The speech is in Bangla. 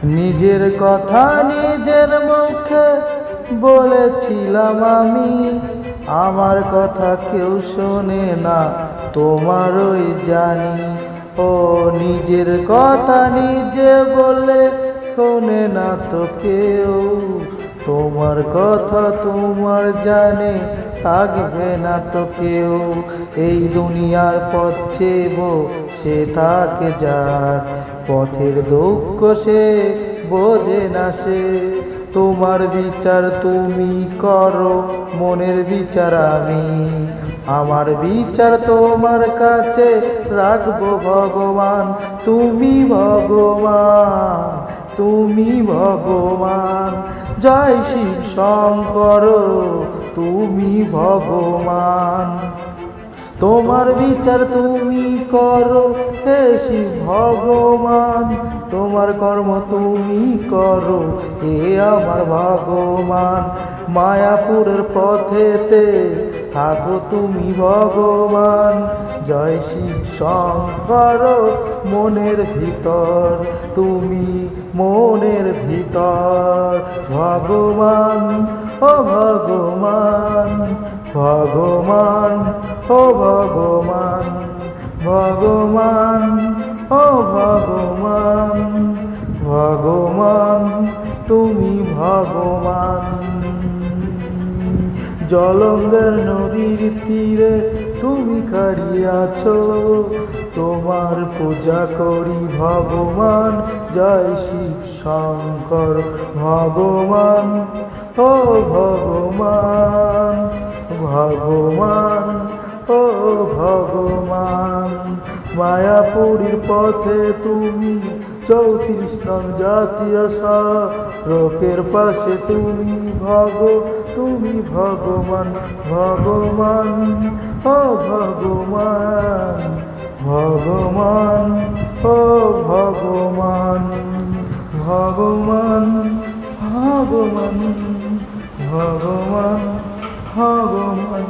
নিজের কথা নিজের মুখে বলেছিলাম আমি, আমার কথা কেউ শোনে না, তোমারই জানি। ও নিজের কথা নিজে বলে শোনে না তো কেউ, তোমার কথা তোমার জানে, থাকবে না তো কেউ। এই দুনিয়ার পথ চেয়েবো সে থাকে যার, পথের দুঃখ সে বোঝে না সে। তোমার বিচার তুমি করো, মনের বিচার আমি, আমার বিচার তোমার কাছে রাখবো ভগবান। তুমি ভগবান, তুমি ভগবান, জয় শিব শঙ্কর, তুমি ভগবান। তোমার বিচার তুমি করো হে শিব ভগবান, তোমার কর্ম তুমি করো হে আমার ভগবান। মায়াপুরের পথেতে থাকো তুমি ভগবান, জয় শিব শঙ্কর মনের ভিতর, তুমি মনের ভিতর ভগবান। ও ভগবান, ভগবান, ও ভগবান, ভগবান, ও ভগবান, ভগবান, তুমি ভগবান। জলঙ্গের নদীর তীরে তুমি দাঁড়িয়ে আছো, তোমার পূজা করি ভগবান, জয় শিব শঙ্কর ভগবান। ও ভগবান, ভগবান, ও ভগবান। মায়াপুরীর পথে তুমি 34 নং জাতীয় সড়কের পাশে তুমি তুমি ভগবান, ভগবান, ও ভগবান, ভগবান, ও ভগবান, ভগবান, ভগবান, ভগবান, ভগবান।